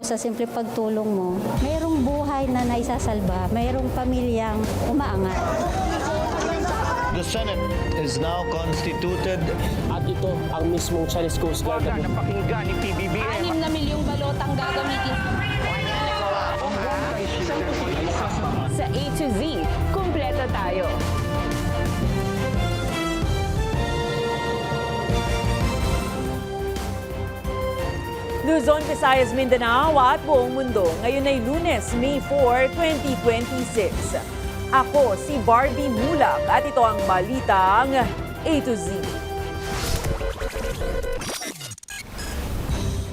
Sa simple pagtulong mo, mayroong buhay na naisasalba, mayroong pamilyang umaangat. The Senate is now constituted. At ito ang mismong Chinese Coast Guard. Napakinggan ni PBBM. 6 na milyong balotang gagamitin sa A to Z. Kumpleto tayo. Luzon, Visayas, Mindanao at buong mundo. Ngayon ay Lunes, May 4, 2026. Ako si Barbie Mulak at ito ang balitang A to Z.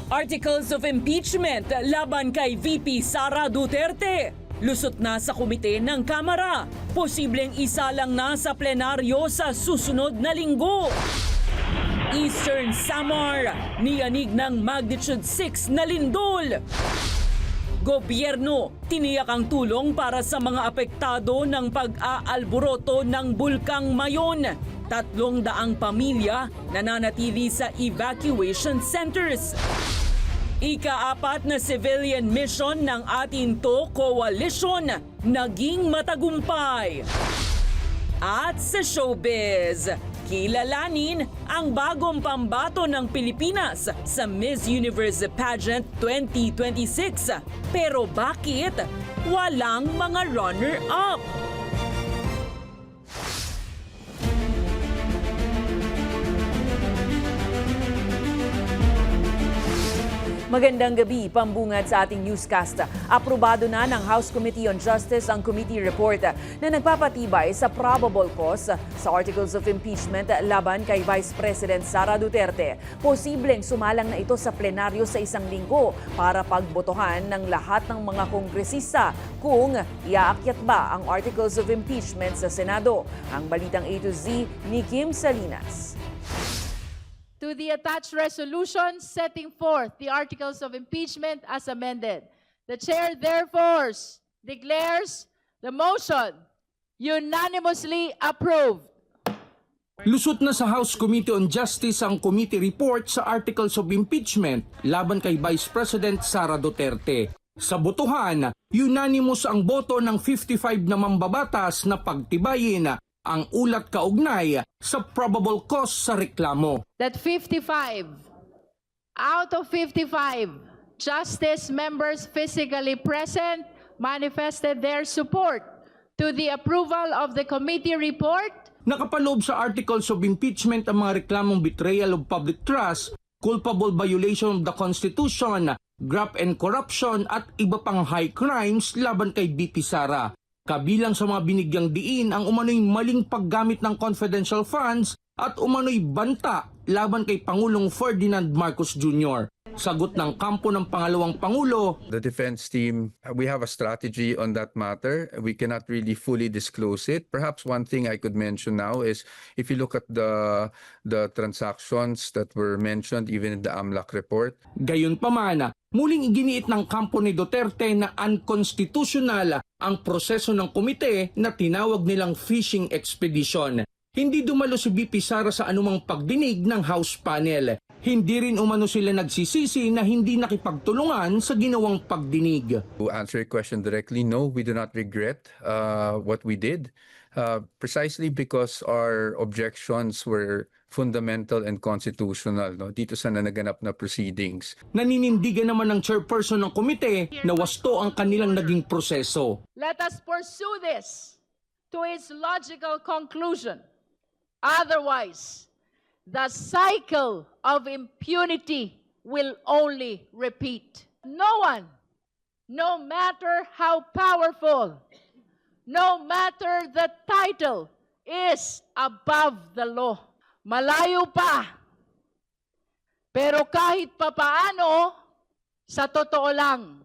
Articles of impeachment laban kay VP Sara Duterte. Lusot na sa komite ng Kamara. Posibleng isa lang na sa plenaryo sa susunod na linggo. Eastern Samar, niyanig ng magnitude 6 na lindol. Gobyerno, tiniyak ang tulong para sa mga apektado ng pag-aalboroto ng Bulkang Mayon. 300 pamilya nananatili sa evacuation centers. Ika-4 na civilian mission ng Atinto Coalition naging matagumpay. At sa showbiz, kilalanin ang bagong pambato ng Pilipinas sa Miss Universe Pageant 2026. Pero bakit walang mga runner-up? Magandang gabi, pambungad sa ating newscast. Aprobado na ng House Committee on Justice ang committee report na nagpapatibay sa probable cause sa articles of impeachment laban kay Vice President Sara Duterte. Posibleng sumalang na ito sa plenaryo sa isang linggo para pagbotohan ng lahat ng mga kongresista kung iaakyat ba ang articles of impeachment sa Senado. Ang balitang A to Z ni Kim Salinas. To the attached resolution setting forth the articles of impeachment as amended. The chair therefore declares the motion unanimously approved. Lusot na sa House Committee on Justice ang committee report sa articles of impeachment laban kay Vice President Sara Duterte. Sa botohan, unanimous ang boto ng 55 na mambabatas na pagtibayin ang ulat kaugnay sa probable cause sa reklamo. That 55 out of 55 justice members physically present manifested their support to the approval of the committee report. Nakapaloob sa articles of impeachment ang mga reklamong betrayal of public trust, culpable violation of the Constitution, graft and corruption at iba pang high crimes laban kay VP Sara. Kabilang sa mga binigyang diin ang umano'y maling paggamit ng confidential funds at umano'y banta laban kay Pangulong Ferdinand Marcos Jr. Sagot ng kampo ng pangalawang Pangulo, the defense team, we have a strategy on that matter. We cannot really fully disclose it. Perhaps one thing I could mention now is if you look at the transactions that were mentioned even in the AMLAC report. Gayunpaman, muling iginiit ng kampo ni Duterte na unconstitutional ang proseso ng komite na tinawag nilang fishing expedition. Hindi dumalo si VP Sara sa anumang pagdinig ng House panel. Hindi rin umano sila nagsisisi na hindi nakipagtulungan sa ginawang pagdinig. To answer your question directly, no, we do not regret what we did. Precisely because our objections were fundamental and constitutional, no, dito sa naganap na proceedings. Naninindigan naman ng chairperson ng komite na wasto ang kanilang naging proseso. Let us pursue this to its logical conclusion. Otherwise, the cycle of impunity will only repeat. No one, no matter how powerful, no matter the title, is above the law. Malayo pa. Pero kahit papaano, sa totoo lang,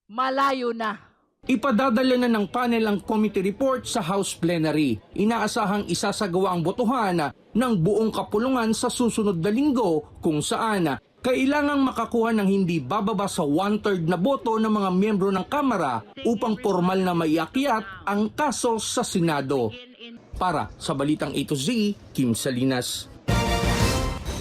malayo na. Ipadadala na ng panel ang committee report sa House Plenary. Inaasahang isasagawa ang botohan ng buong kapulungan sa susunod na linggo kung saan kailangang makakuha ng hindi bababa sa 1/3 na boto ng mga miyembro ng Kamara upang formal na maiakyat ang kaso sa Senado. Para sa Balitang A to Z, Kim Salinas.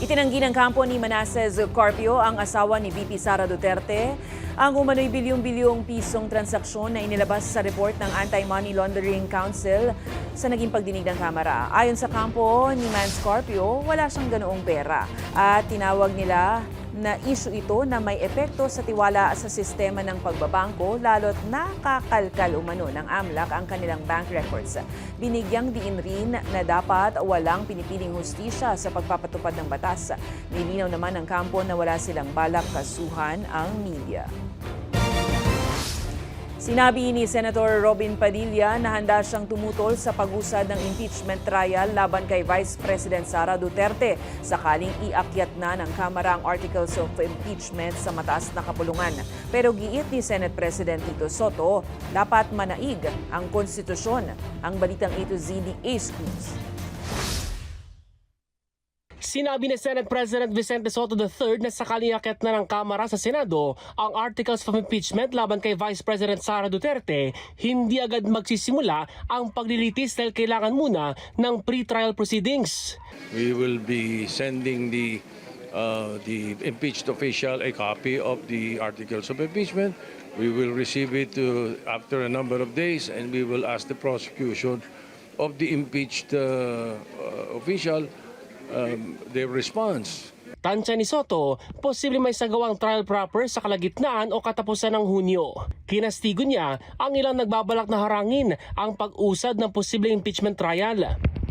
Itinanggi ng kampo ni Manasseh Carpio ang asawa ni VP Sara Duterte Ang umano'y bilyong-bilyong pisong transaksyon na inilabas sa report ng Anti-Money Laundering Council sa naging pagdinig ng Kamara. Ayon sa kampo ni Man Scorpio, wala siyang ganoong pera at tinawag nila na issue ito na may epekto sa tiwala sa sistema ng pagbabangko lalo't nakakalkal umano ng AMLAC ang kanilang bank records. Binigyang diin rin na dapat walang pinipiling hustisya sa pagpapatupad ng batas. Nilinaw naman ng kampo na wala silang balak kasuhan ang media. Sinabi ni Senator Robin Padilla na handa siyang tumutol sa pag-usad ng impeachment trial laban kay Vice President Sara Duterte sakaling iakyat na ng Kamara ang Articles of Impeachment sa mataas na kapulungan. Pero giit ni Senate President Tito Soto, dapat manaig ang konstitusyon. Ang balitang A to Z ni Ace Cruz. Sinabi ni Senate President Vicente Soto III na sakaling iakyat na ng Kamara sa Senado ang Articles of Impeachment laban kay Vice President Sara Duterte, hindi agad magsisimula ang paglilitis dahil kailangan muna ng pre-trial proceedings. We will be sending the impeached official a copy of the Articles of Impeachment. We will receive it after a number of days, and we will ask the prosecution of the impeached official their response. Tansya ni Soto, posible may sagawang trial proper sa kalagitnaan o katapusan ng Hunyo. Kinastigo niya ang ilang nagbabalak na harangin ang pag-usad ng posibleng impeachment trial.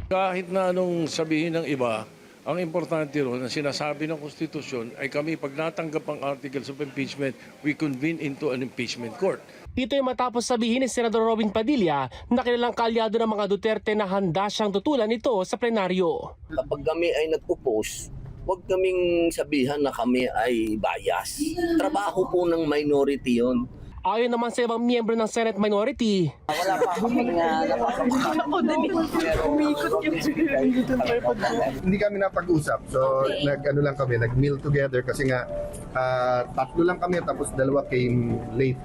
Kahit na anong sabihin ng iba, ang importante ron, ang sinasabi ng konstitusyon ay kami pag natanggap ang Articles of Impeachment, we convene into an impeachment court. Ito ay matapos sabihin ni Senador Robin Padilla na kilalang kaalyado ng mga Duterte na handa siyang tutulan ito sa plenaryo. Kapag kami ay nag-oppose, huwag kaming sabihan na kami ay bias. Trabaho po ng minority yon. Ayon naman sa ibang miyembro ng Senate minority, Wala pa kaming Hindi kami napag-usap. So, nag-meal together kasi nga tatlo lang kami tapos dalawa came late.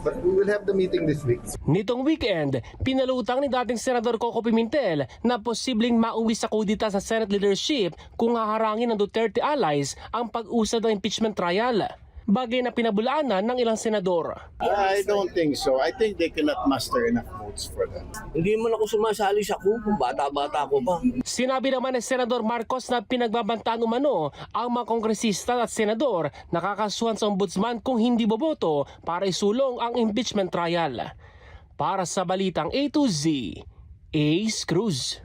But we will have the meeting this week. nitong weekend, pinalutang ni dating Senador Coco Pimentel na posibleng mauwi sa kudita sa Senate leadership kung haharangin ng Duterte allies ang pag-usad ng impeachment trial. Bagay na pinabulaanan ng ilang senador. I don't think so. I think they cannot muster enough votes for that. Hindi man ako sumasali sa kupo, bata-bata ko pa. Sinabi naman ni Senador Marcos na pinagbabantaan umano ang mga kongresista at senador na kakasuhan sa ombudsman kung hindi boboto para isulong ang impeachment trial. Para sa balitang A to Z, Ace Cruz.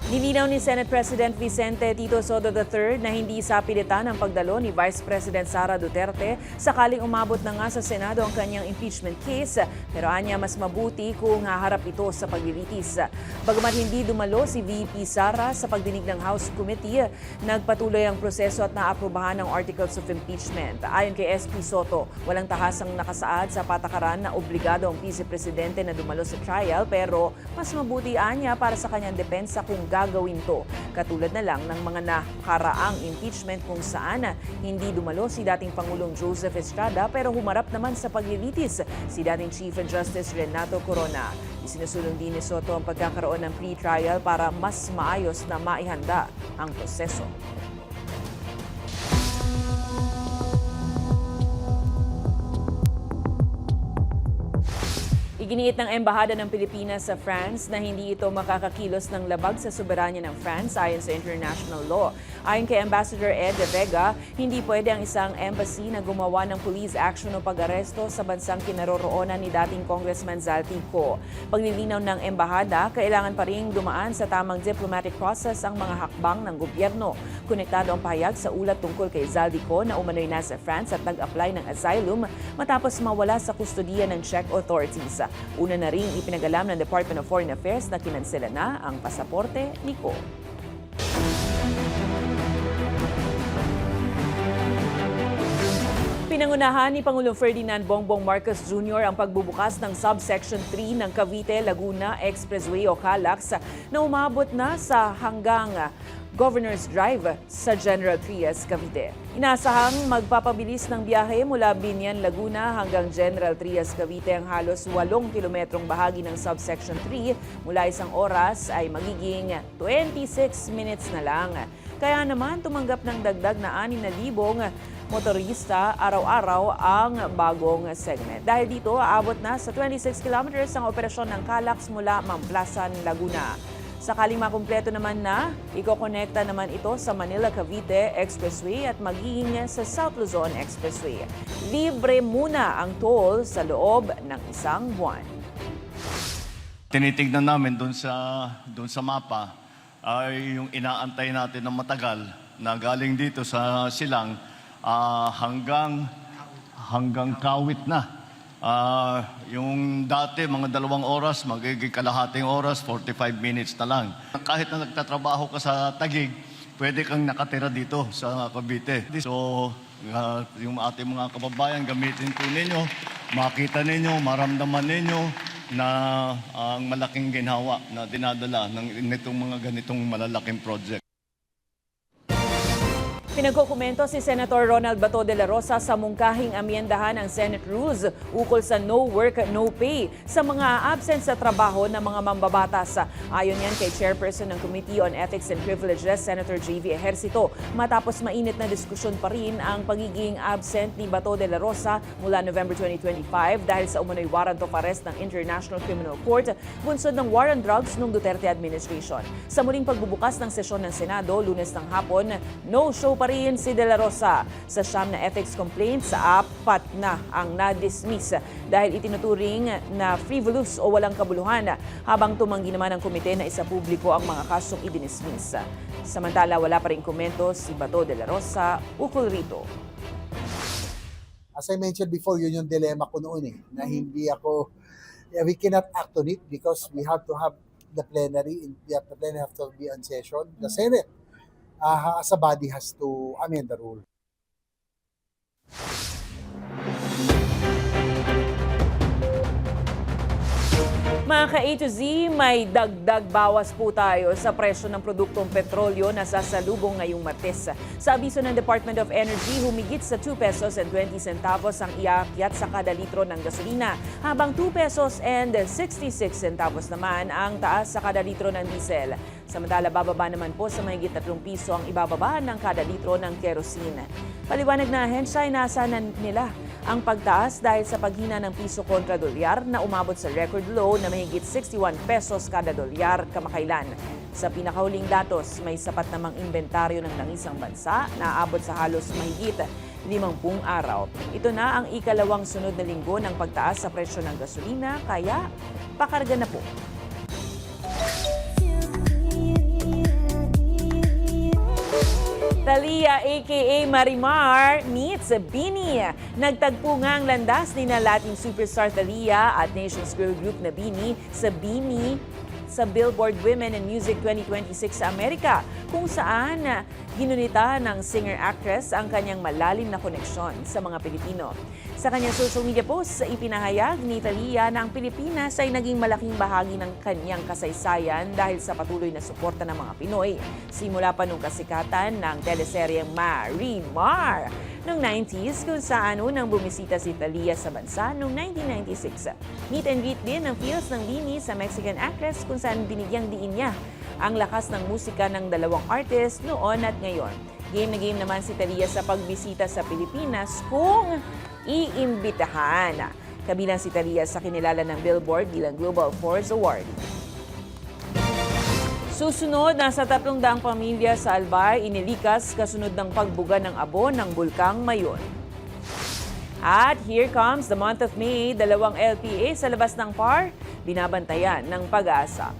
Nilinaw ni Senate President Vicente Tito Soto III na hindi sapilitan ang pagdalo ni Vice President Sara Duterte sakaling umabot na nga sa Senado ang kanyang impeachment case, pero anya mas mabuti kung haharap ito sa paglilitis. Bagamat hindi dumalo si VP Sara sa pagdinig ng House Committee, nagpatuloy ang proseso at naaprubahan ang Articles of Impeachment. Ayon kay SP Soto, walang tahasang nakasaad sa patakaran na obligado ang Vice Presidente na dumalo sa trial, pero mas mabuti anya para sa kanyang depensa kung gagawin to. Katulad na lang ng mga nakaraang impeachment kung saan hindi dumalo si dating Pangulong Joseph Estrada pero humarap naman sa paglilitis si dating Chief Justice Renato Corona. Isinusulong din ni Soto ang pagkakaroon ng pre-trial para mas maayos na maihanda ang proseso. Iginiit ng Embahada ng Pilipinas sa France na hindi ito makakakilos ng labag sa soberanya ng France ayon sa international law. Ayon kay Ambassador Ed De Vega, hindi pwede ang isang embassy na gumawa ng police action o pag-aresto sa bansang kinaroroonan ni dating Congressman Zaltico. Paglilinaw ng Embahada, kailangan pa ring dumaan sa tamang diplomatic process ang mga hakbang ng gobyerno. Konektado ang pahayag sa ulat tungkol kay Zaltico na umano'y nasa France at nag-apply ng asylum matapos mawala sa kustodiya ng Czech authorities. Una na rin ipinagalam ng Department of Foreign Affairs na kinansela na ang pasaporte ni Ko. Pinangunahan ni Pangulong Ferdinand Bongbong Marcos Jr. ang pagbubukas ng Subsection 3 ng Cavite-Laguna Expressway o CALAX na umabot na sa hanggang Governor's Drive sa General Trias, Cavite. Inaasahang magpapabilis ng biyahe mula Binyan, Laguna hanggang General Trias, Cavite ang halos 8 kilometrong bahagi ng Subsection 3 mula 1 oras ay magiging 26 minutes na lang. Kaya naman tumanggap ng dagdag na 6,000 motorista araw-araw ang bagong segment. Dahil dito, aabot na sa 26 kilometers ang operasyon ng Calax mula Mamplasan, Laguna. Sakaling makumpleto naman na, ikokonekta naman ito sa Manila-Cavite Expressway at magiging sa South Luzon Expressway. Libre muna ang toll sa loob ng isang buwan. Tinitignan namin doon sa mapa ay yung inaantay natin ng matagal na galing dito sa Silang hanggang Kawit na. Yung dati mga 2 oras, magiging kalahating oras, 45 minutes na lang. Kahit na nagtatrabaho ka sa Taguig, pwede kang nakatira dito sa Cavite. So, yung ating mga kababayan, gamitin po ninyo, makita ninyo, maramdaman ninyo na ang malaking ginhawa na dinadala nitong mga ganitong malalaking project. Pinagkukomento si Senator Ronald Bato de la Rosa sa mungkahing amyendahan ng Senate Rules ukol sa no work, no pay sa mga absent sa trabaho ng mga mambabatas. Ayon yan kay Chairperson ng Committee on Ethics and Privileges, Senator J.V. Ejercito. Matapos mainit na diskusyon pa rin ang pagiging absent ni Bato de la Rosa mula November 2025 dahil sa umunoy warrant of arrest ng International Criminal Court bunsod ng war on drugs noong Duterte administration. Sa muling pagbubukas ng sesyon ng Senado, Lunes ng hapon, no-show pa rin si De La Rosa. Sa siyam na ethics complaints, 4 na ang na-dismiss dahil itinuturing na frivolous o walang kabuluhan, habang tumanggi naman ang komite na isapubliko ang mga kasong idinismiss. Samantala, wala pa rin komento si Bato de la Rosa ukol rito. As I mentioned before, yun yung dilemma ko noon na hindi ako, we cannot act on it because we have to have the plenary, the plenary have to be on session. The Senate as a body has to amend the rule. Mga ka-A to Z, may dagdag bawas po tayo sa presyo ng produktong petrolyo na sasalubong ngayong Martes. Sa abiso ng Department of Energy, humigit sa 2 pesos and 20 centavos ang iakyat sa kada litro ng gasolina, habang 2 pesos and 66 centavos naman ang taas sa kada litro ng diesel. Samantala, bababa naman po sa mahigit 3 piso ang ibababa ng kada litro ng kerosene. Paliwanag na ahensya, inaasahan nila ang pagtaas dahil sa paghina ng piso kontra dolyar na umabot sa record low na mahigit 61 pesos kada dolyar kamakailan. Sa pinakahuling datos, may sapat namang inventaryo ng langis ang bansa na aabot sa halos mahigit 50 araw. Ito na ang ikalawang sunod na linggo ng pagtaas sa presyo ng gasolina, kaya pakarga na po. Thalia aka Marimar meets Bini. Nagtagpo nga ang landas ni na Latin superstar Thalia at Nations Girl Group na Bini sa Billboard Women in Music 2026 sa Amerika, kung saan ginunita ng singer-actress ang kanyang malalim na koneksyon sa mga Pilipino. Sa kanyang social media post, ipinahayag ni Thalia na ang Pilipinas ay naging malaking bahagi ng kanyang kasaysayan dahil sa patuloy na suporta ng mga Pinoy. Simula pa nung kasikatan ng teleseryeng Marimar noong 90s, kung saan unang bumisita si Thalia sa bansa noong 1996. Meet and greet din ang feels ng Bini sa Mexican actress, kung saan binigyang diin niya ang lakas ng musika ng dalawang artist noon at ngayon. Game na game naman si Thalia sa pagbisita sa Pilipinas kung iimbitahan. Kabilang si Thalia sa kinilala ng Billboard bilang Global Force Award. Susunod, nasa 300 pamilya sa Albay inilikas kasunod ng pagbuga ng abo ng Bulkang Mayon. At here comes the month of May, 2 LPA sa labas ng PAR, binabantayan ng Pag-asa.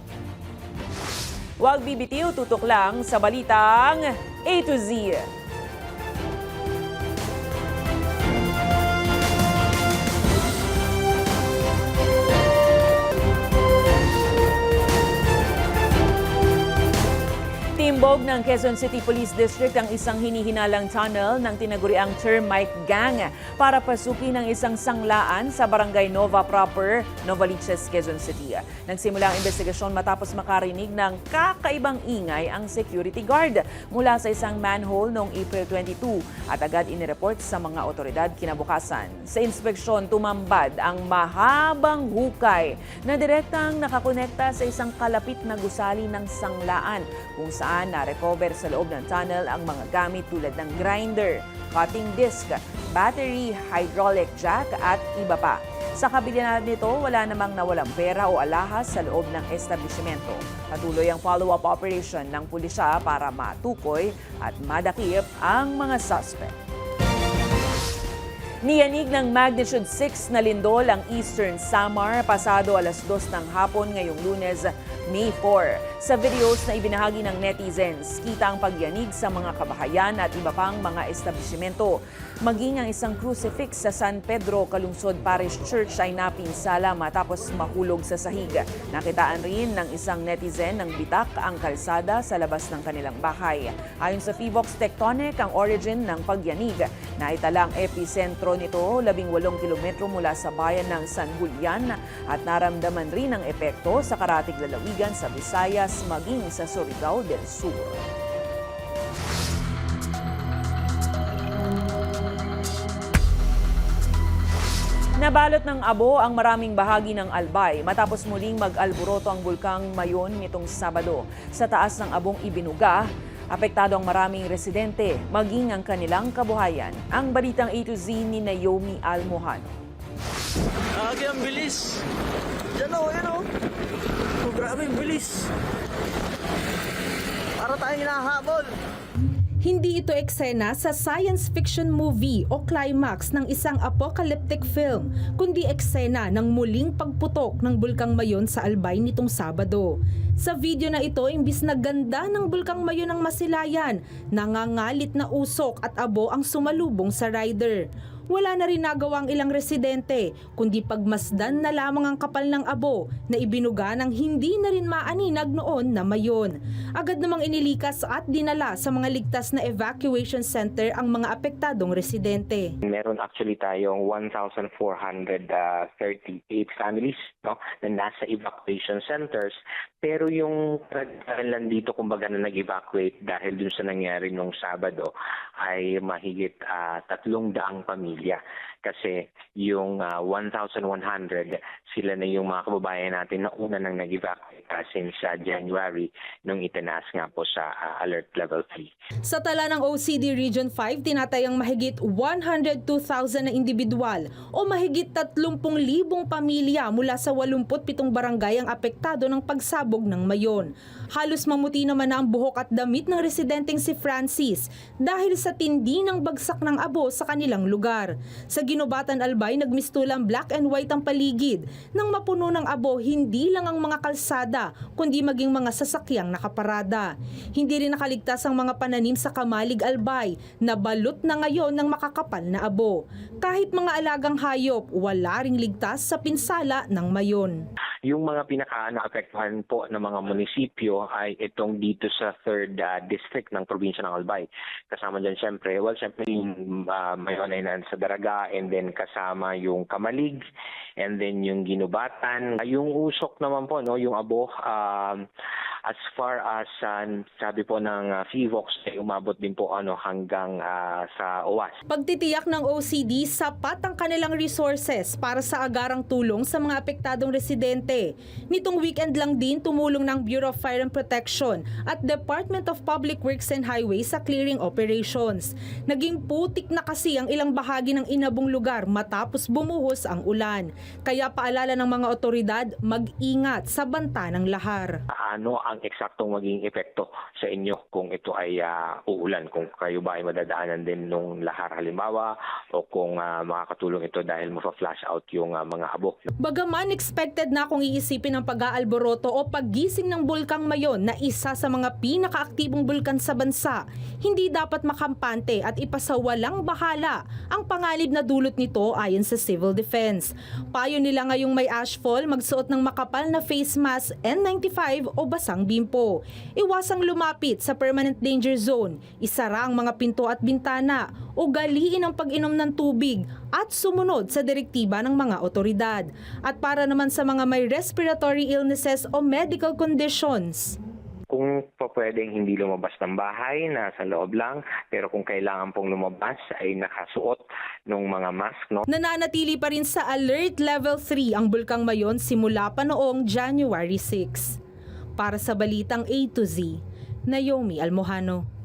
Huwag bibitiw, tutok lang sa balitang A to Z. Timbog ng Quezon City Police District ang isang hinihinalang tunnel ng tinaguriang Termite Gang para pasukin ang isang sanglaan sa Barangay Nova Proper, Novaliches, Quezon City. Nagsimula ang investigasyon matapos makarinig ng kakaibang ingay ang security guard mula sa isang manhole noong April 22 at agad inireport sa mga otoridad kinabukasan. Sa inspeksyon, tumambad ang mahabang hukay na direktang nakakonekta sa isang kalapit na gusali ng sanglaan kung saan na-recover sa loob ng tunnel ang mga gamit tulad ng grinder, cutting disc, battery, hydraulic jack at iba pa. Sa kabila nito, wala namang nawalang pera o alahas sa loob ng establishmento. Patuloy ang follow-up operation ng pulisya para matukoy at madakip ang mga suspect. Niyanig ng magnitude 6 na lindol ang Eastern Samar pasado alas 2 ng hapon ngayong Lunes, May 4. Sa videos na ibinahagi ng netizens, kita ang pagyanig sa mga kabahayan at iba pang mga establishmento. Maging ang isang crucifix sa San Pedro Calungsod Parish Church ay napinsala matapos mahulog sa sahig. Nakitaan rin ng isang netizen ng bitak ang kalsada sa labas ng kanilang bahay. Ayon sa Fivox Tectonic, ang origin ng pagyanig na italang epicentro nito 18 kilometro mula sa bayan ng San Julian at naramdaman rin ang epekto sa karatig lalawigan sa Visayas maging sa Surigao del Sur. Nabalot ng abo ang maraming bahagi ng Albay matapos muling mag-alboroto ang bulkang Mayon nitong Sabado. Sa taas ng abong ibinuga, apektado ang maraming residente, maging ang kanilang kabuhayan. Ang balitang A to Z ni Naomi Almohano. Ang bilis! Yan o, yan o. Oh, grabe, bilis. Para tayong hinahabol. Hindi ito eksena sa science fiction movie o climax ng isang apocalyptic film, kundi eksena ng muling pagputok ng Bulkang Mayon sa Albay nitong Sabado. Sa video na ito, imbis na ganda ng Bulkang Mayon ang masilayan, nangangalit na usok at abo ang sumalubong sa rider. Wala na rin nagawa ang ilang residente, kundi pagmasdan na lamang ang kapal ng abo na ibinuga ng hindi na rin maaninag noon na Mayon. Agad namang inilikas at dinala sa mga ligtas na evacuation center ang mga apektadong residente. Meron actually tayong 1,438 families, no, na nasa evacuation centers. Pero yung lang dito kumbaga na nag-evacuate dahil dun sa nangyari nung Sabado ay mahigit 300 pamilya. Kasi yung 1,100 sila na yung mga kababayan natin na una nang nag-evacuate since January nung itinaas nga po sa alert level 3. Sa tala ng OCD Region 5, tinatayang mahigit 102,000 na individual o mahigit 30,000 pamilya mula sa 87 barangay ang apektado ng pagsabog ng Mayon. Halos mamuti naman na ang buhok at damit ng residenteng si Francis dahil sa tindi ng bagsak ng abo sa kanilang lugar. Sa Ginobatan Albay, nagmistulang black and white ang paligid. Nang mapuno ng abo, hindi lang ang mga kalsada, kundi maging mga sasakyang nakaparada. Hindi rin nakaligtas ang mga pananim sa Kamalig Albay, na balot na ngayon ng makakapal na abo. Kahit mga alagang hayop, wala ring ligtas sa pinsala ng Mayon. Yung mga pinaka-naapektuhan po ng mga munisipyo ay itong dito sa 3rd district ng probinsya ng Albay. Kasama dyan syempre yung Mayon ay sa Daraga, and then kasama yung Kamalig, and then yung Ginubatan. Yung usok naman po, no, yung abo, as far as sabi po ng Fivox, ay umabot din po hanggang sa OWAS. Pagtitiyak ng OCD, sapat ang kanilang resources para sa agarang tulong sa mga apektadong residente. Nitong weekend lang din, tumulong ng Bureau of Fire and Protection at Department of Public Works and Highways sa clearing operations. Naging putik na kasi ang ilang bahagi ng inabong lugar matapos bumuhos ang ulan. Kaya paalala ng mga otoridad, mag-ingat sa banta ng lahar. Ano ang eksaktong maging epekto sa inyo kung ito ay uulan? Kung kayo ba ay madadaanan din nung lahar halimbawa, o kung makakatulong ito dahil mafa-flash out yung mga abo. Bagaman expected na kung iisipin ang pag-aalboroto o paggising ng Bulkang Mayon na isa sa mga pinakaaktibong bulkan sa bansa, hindi dapat makampante at ipasawalang bahala ang panganib na dulot nito ayon sa Civil Defense. Payo nila ngayong may ashfall, magsuot ng makapal na face mask, N95 o basang bimpo. Iwasang lumapit sa permanent danger zone, isara ang mga pinto at bintana, ugaliin ang pag-inom ng tubig at sumunod sa direktiba ng mga otoridad. At para naman sa mga may respiratory illnesses o medical conditions, kung pwedeng hindi lumabas ng bahay, nasa loob lang, pero kung kailangan pong lumabas ay nakasuot ng mga mask. No? Nananatili pa rin sa alert level 3 ang Bulkang Mayon simula pa noong January 6. Para sa Balitang A to Z, Naomi Almojano.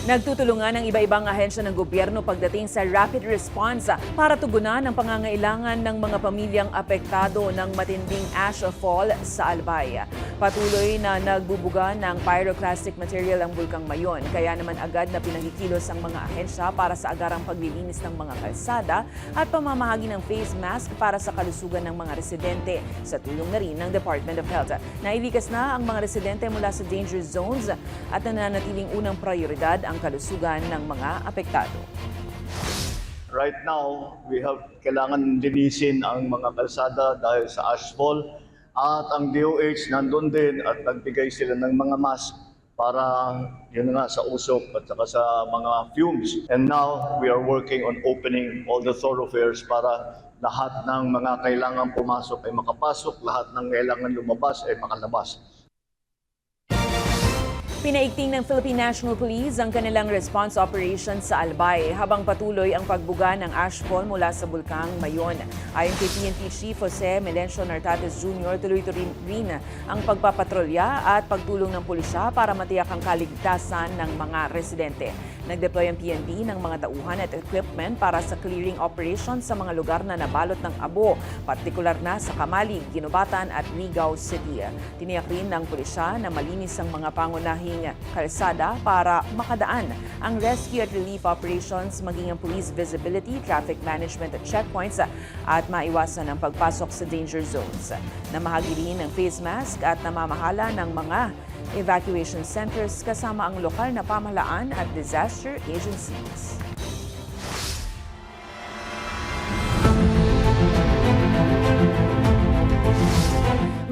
Nagtutulungan ang iba-ibang ahensya ng gobyerno pagdating sa rapid response para tugunan ang pangangailangan ng mga pamilyang apektado ng matinding ash fall sa Albay. Patuloy na nagbubuga ng pyroclastic material ang Bulkang Mayon, kaya naman agad na pinakikilos ang mga ahensya para sa agarang paglilinis ng mga kalsada at pamamahagi ng face mask para sa kalusugan ng mga residente sa tulong na rin ng Department of Health. Nailikas na ang mga residente mula sa danger zones at nananatiling unang prioridad ang kalusugan ng mga apektado. Right now, kailangan linisin ang mga kalsada dahil sa ashfall at ang DOH nandun din at nagbigay sila ng mga mask para yun nga sa usok at saka sa mga fumes. And now, we are working on opening all the thoroughfares para lahat ng mga kailangan pumasok ay makapasok, lahat ng kailangan lumabas ay makalabas. Pinaigting ng Philippine National Police ang kanilang response operation sa Albay habang patuloy ang pagbuga ng ashfall mula sa Bulkang Mayon. Ayon kay PNP Chief Jose Melencio Nartates Jr., tuloy-tuloy rin ang pagpapatrolya at pagtulong ng pulisya para matiyak ang kaligtasan ng mga residente. Nag-deploy ang PNP ng mga tauhan at equipment para sa clearing operation sa mga lugar na nabalot ng abo, partikular na sa Kamalig, Ginubatan at Rigao City. Tiniyak rin ng pulisya na malinis ang mga pangunahing kalsada para makadaan ang rescue at relief operations, maging ang police visibility, traffic management at checkpoints at maiwasan ang pagpasok sa danger zones. Namahagi rin ng face mask at namamahala ng mga evacuation centers kasama ang lokal na pamahalaan at disaster agencies.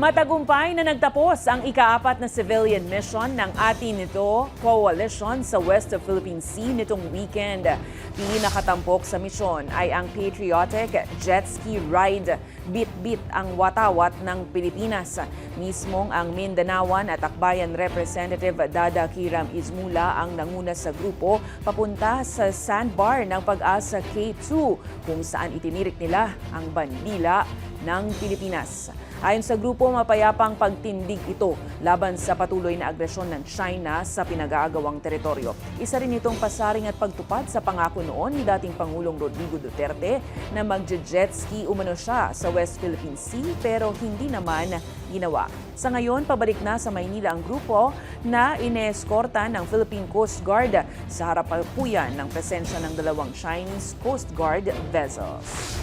Matagumpay na nagtapos ang ika-4 na civilian mission ng Atin-Ito Coalition sa West of Philippine Sea nitong weekend. Pinakatampok sa misyon ay ang patriotic jet ski ride Bit-Bit ang watawat ng Pilipinas. Mismong ang Mindanaoan at Akbayan Representative Dada Kiram Izmula ang nanguna sa grupo papunta sa sandbar ng Pag-asa K2 kung saan itinirik nila ang bandila ng Pilipinas. Ayon sa grupo, mapayapang pagtindig ito laban sa patuloy na agresyon ng China sa pinag-aagawang teritoryo. Isa rin itong pasaring at pagtupad sa pangako noon ni dating Pangulong Rodrigo Duterte na mag-jet ski umano siya sa West Philippine Sea pero hindi naman ginawa. Sa ngayon, pabalik na sa Maynila ang grupo na ineeskorta ng Philippine Coast Guard sa harapan ng presensya ng 2 Chinese Coast Guard vessels.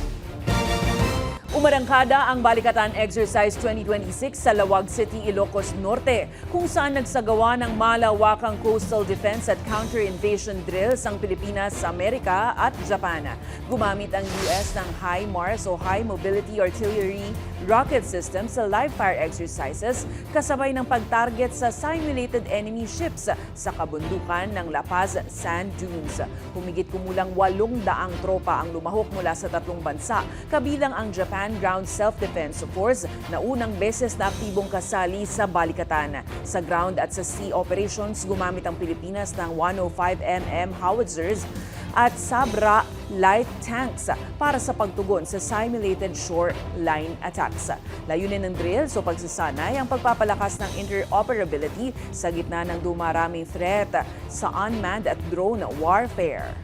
Umarangkada ang Balikatan Exercise 2026 sa Lawag City, Ilocos Norte, kung saan nagsagawa ng malawakang coastal defense at counter-invasion drills ang Pilipinas, Amerika at Japan. Gumamit ang US ng HIMARS o High Mobility Artillery rocket system sa live fire exercises kasabay ng pag-target sa simulated enemy ships sa kabundukan ng La Paz Sand Dunes. Humigit kumulang 800 tropa ang lumahok mula sa 3 bansa, kabilang ang Japan Ground Self-Defense Force na unang beses na aktibong kasali sa Balikatan. Sa ground at sa sea operations, gumamit ang Pilipinas ng 105mm howitzers at Sabra light tanks para sa pagtugon sa simulated shoreline attacks. Layunin ng drills o pagsasanay ang pagpapalakas ng interoperability sa gitna ng dumaraming threat sa unmanned at drone warfare.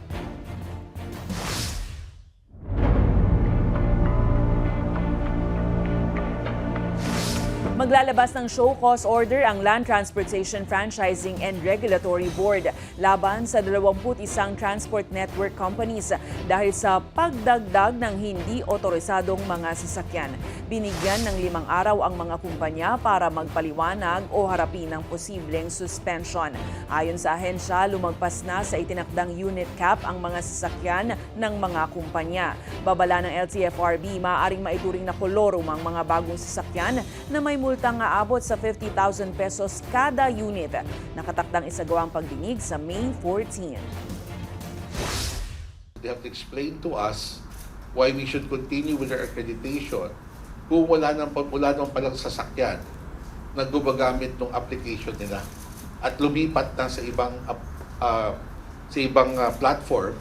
Maglalabas ng show cause order ang Land Transportation Franchising and Regulatory Board laban sa 21 transport network companies dahil sa pagdagdag ng hindi otorisadong mga sasakyan. Binigyan ng 5 araw ang mga kumpanya para magpaliwanag o harapin ang posibleng suspension. Ayon sa ahensya, lumagpas na sa itinakdang unit cap ang mga sasakyan ng mga kumpanya. Babala ng LTFRB, maaaring maituring na kolorum ang mga bagong sasakyan na may multang aabot sa 50,000 pesos kada unit. Nakatakdang isagawa ang pagdinig sa May 14. They have to explain to us why we should continue with our accreditation kung wala nang palang sasakyan na gumagamit ng application nila at lumipat na sa ibang platform.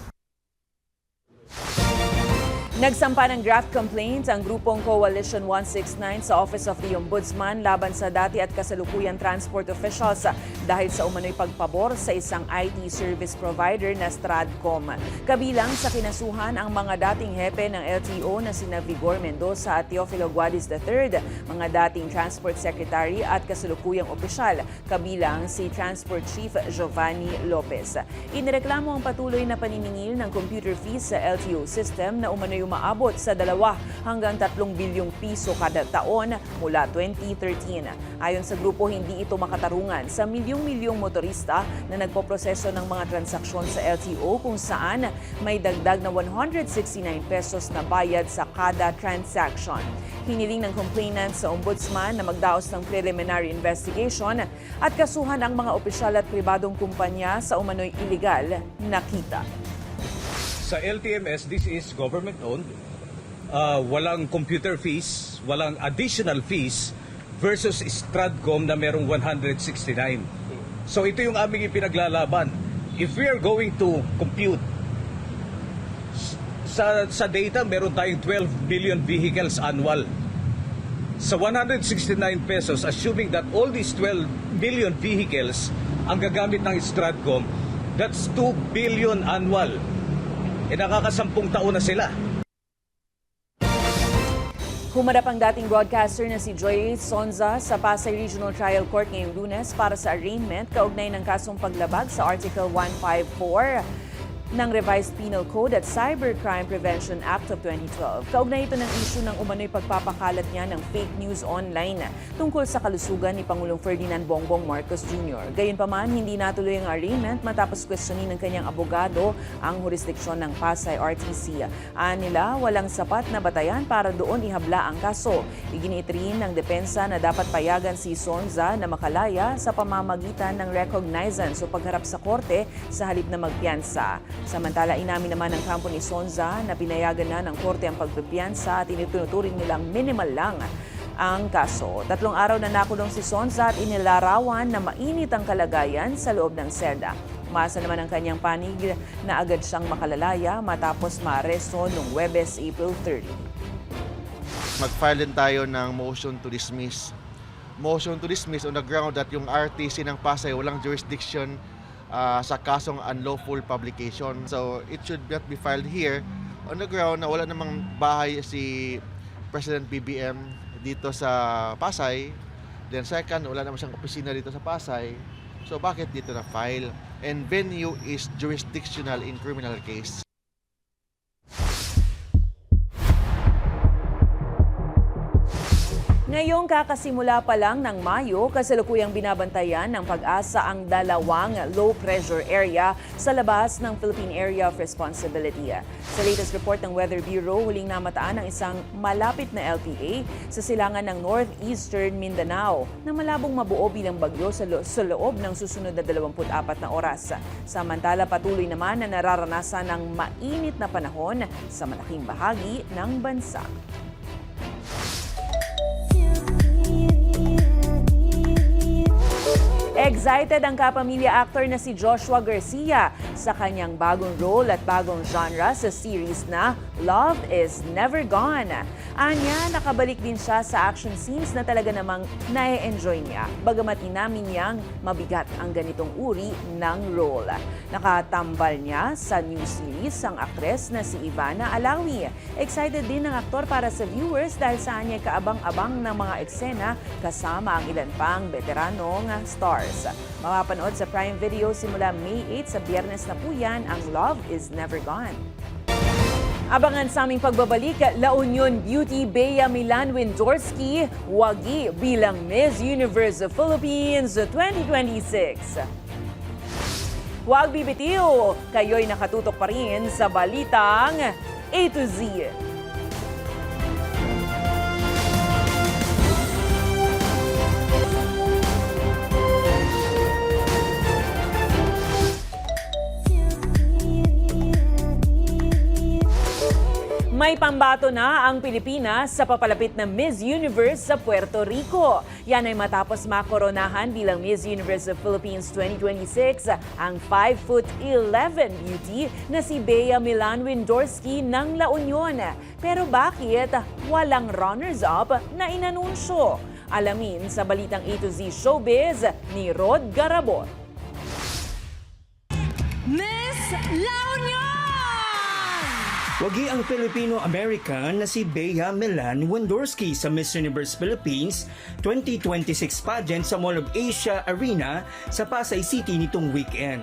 Nagsampa ng draft complaint ang grupong Coalition 169 sa Office of the Ombudsman laban sa dati at kasalukuyang transport officials dahil sa umano'y pagpabor sa isang IT service provider na Stradcom. Kabilang sa kinasuhan ang mga dating hepe ng LTO na sina Vigor Mendoza at Teofilo Guadis III, mga dating Transport Secretary at kasalukuyang opisyal, kabilang si Transport Chief Giovanni Lopez. Inireklamo ang patuloy na paniningil ng computer fees sa LTO system na umano'y umaabot sa 2 hanggang 3 bilyong piso kada taon mula 2013. Ayon sa grupo, hindi ito makatarungan sa milyong-milyong motorista na nagpoproseso ng mga transaksyon sa LTO kung saan may dagdag na 169 pesos na bayad sa kada transaction. Hiniling ng complainant sa ombudsman na magdaos ng preliminary investigation at kasuhan ang mga opisyal at pribadong kumpanya sa umano'y iligal na kita. Sa LTMS, this is government-owned. Walang computer fees, walang additional fees versus Stradcom na merong 169. So ito yung aming ipinaglalaban. If we are going to compute, sa data meron tayong 12 billion vehicles annual. Sa 169 pesos, assuming that all these 12 billion vehicles ang gagamit ng Stradcom, that's 2 billion annual. Nakakasampung taon na sila. Humarap ang dating broadcaster na si Joy Sonza sa Pasay Regional Trial Court ngayong Lunes para sa arraignment kaugnay ng kasong paglabag sa Article 154 ng Revised Penal Code at Cybercrime Prevention Act of 2012. Kaugnay ito ng issue ng umano'y pagpapakalat niya ng fake news online tungkol sa kalusugan ni Pangulong Ferdinand Bongbong Marcos Jr. Gayunpaman, hindi natuloy ang arraignment matapos questionin ng kanyang abogado ang jurisdiksyon ng Pasay RTC. Anila, walang sapat na batayan para doon ihabla ang kaso. Iginiit rin ng depensa na dapat payagan si Sonza na makalaya sa pamamagitan ng recognizance o pagharap sa korte sa halip na magpiyansa. Samantala, inamin naman ng kampo ni Sonza na pinayagan na ng korte ang pagpipiyansa at itinuturing nilang minimal lang ang kaso. 3 araw na nakulong si Sonza at inilarawan na mainit ang kalagayan sa loob ng selda. Umasa naman ang kanyang panig na agad siyang makalalaya matapos maaresto noong Huwebes, April 30. Mag-file din tayo ng motion to dismiss. Motion to dismiss on the ground that yung RTC ng Pasay walang jurisdiction sa kasong unlawful publication. So it should not be filed here on the ground na wala namang bahay si President BBM dito sa Pasay. Then second, wala naman siyang opisina dito sa Pasay. So bakit dito na file? And venue is jurisdictional in criminal case. Ngayong kakasimula pa lang ng Mayo, kasalukuyang binabantayan ng Pag-asa ang 2 low-pressure area sa labas ng Philippine Area of Responsibility. Sa latest report ng Weather Bureau, huling namataan ang isang malapit na LPA sa silangan ng northeastern Mindanao na malabong mabuo bilang bagyo sa loob ng susunod na 24 na oras. Samantala, patuloy naman na nararanasan ng mainit na panahon sa malaking bahagi ng bansa. Excited ang kapamilya actor na si Joshua Garcia sa kanyang bagong role at bagong genre sa series na Love is Never Gone. Anya, nakabalik din siya sa action scenes na talaga namang na-enjoy niya, bagamat inamin niyang mabigat ang ganitong uri ng role. Nakatambal niya sa new series ang aktres na si Ivana Alawi. Excited din ang aktor para sa viewers dahil sa kanya kaabang-abang ng mga eksena kasama ang ilan pang veteranong stars. Mapapanood sa Prime Video simula May 8 sa Biyernes na po yan ang Love is Never Gone. Abangan sa aming pagbabalik, La Union Beauty Bea Milan Windorski wagi bilang Miss Universe Philippines 2026. Huwag bibitiw, kayo'y nakatutok pa rin sa balitang A to Z. May pambato na ang Pilipinas sa papalapit na Miss Universe sa Puerto Rico. Yan ay matapos makoronahan bilang Miss Universe of Philippines 2026 ang 5'11" beauty na si Bea Milan Windorski ng La Union. Pero bakit walang runners-up na inanunsyo? Alamin sa balitang A to Z Showbiz ni Rod Garabon. Miss La Union! Wagi ang Filipino-American na si Bea Milan Windorski sa Miss Universe Philippines 2026 pageant sa Mall of Asia Arena sa Pasay City nitong weekend.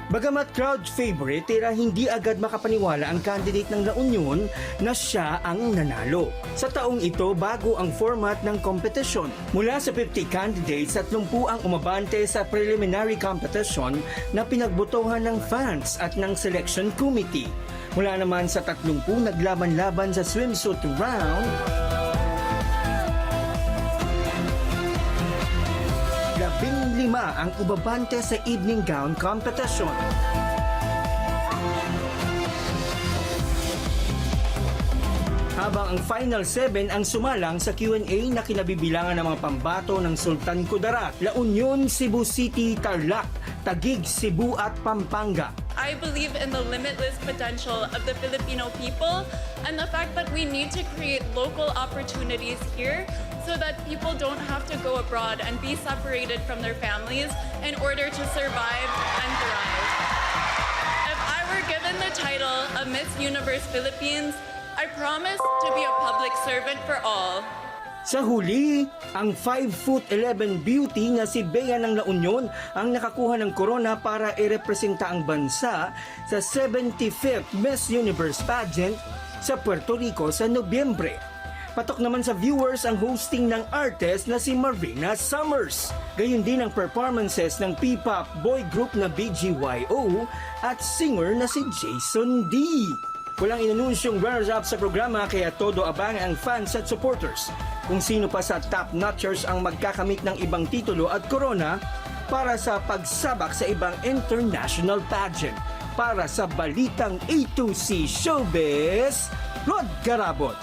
Bagamat crowd favorite, tira hindi agad makapaniwala ang candidate ng La Union na siya ang nanalo. Sa taong ito, bago ang format ng competition. Mula sa 50 candidates, 30 ang umabante sa preliminary competition na pinagbotohan ng fans at ng selection committee. Mula naman sa 30 naglaban-laban sa swimsuit round, 15 ang ubabante sa evening gown competition. Habang ang final 7 ang sumalang sa Q&A na kinabibilangan ng mga pambato ng Sultan Kudarat, La Union, Cebu City, Tarlac, Taguig, Cebu at Pampanga. I believe in the limitless potential of the Filipino people and the fact that we need to create local opportunities here so that people don't have to go abroad and be separated from their families in order to survive and thrive. If I were given the title of Miss Universe Philippines, I promise to be a public servant for all. Sa huli, ang 5'11" beauty na si Bea ng La Union ang nakakuha ng corona para irepresenta ang bansa sa 75th Miss Universe pageant sa Puerto Rico sa Nobyembre. Patok naman sa viewers ang hosting ng artist na si Marina Summers. Gayun din ang performances ng P-pop boy group na BGYO at singer na si Jason D. Walang inanunsyong runners-up sa programa kaya todo abang ang fans at supporters kung sino pa sa top-notchers ang magkakamit ng ibang titulo at corona para sa pagsabak sa ibang international pageant. Para sa balitang A to Z Showbiz, Rod Garabon.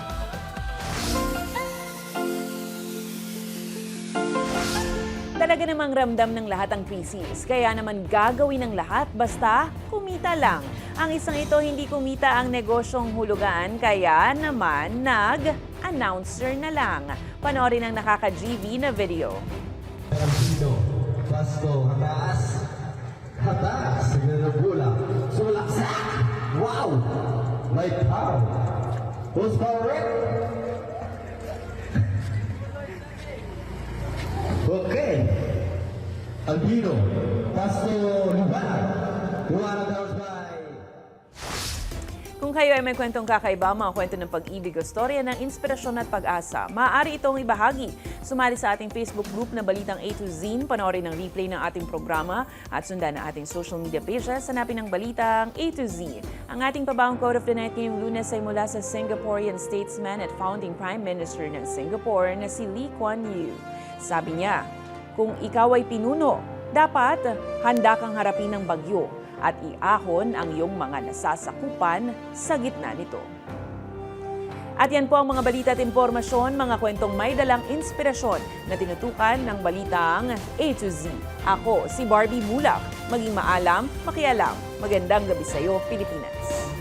Talaga namang ramdam ng lahat ang krisis, kaya naman gagawin ng lahat basta kumita lang. Ang isang ito hindi kumita ang negosyong hulugan, kaya naman nag-announcer na lang. Panoorin ang nakaka-GV na video. Pasko, hataas, hataas, nagbulang, sulaksa, wow, may power, who's correct? Okay, Albino, Pasko, Lugar, $200 by... Kung kayo ay may kwentong kakaiba, mga kwento ng pag-ibig o storya ng inspirasyon at pag-asa, maaari itong ibahagi. Sumali sa ating Facebook group na Balitang A to Z, panoorin ang replay ng ating programa at sundan ang ating social media pages, hanapin ang Balitang A to Z. Ang ating pabawang quote of the night ngayong Lunes ay mula sa Singaporean statesman at founding Prime Minister ng Singapore na si Lee Kuan Yew. Sabi niya, kung ikaw ay pinuno, dapat handa kang harapin ng bagyo at iahon ang iyong mga nasasakupan sa gitna nito. At yan po ang mga balita at impormasyon, mga kwentong may dalang inspirasyon na tinutukan ng Balitang A to Z. Ako si Barbie Mulak. Maging maalam, makialam. Magandang gabi sa iyo, Pilipinas.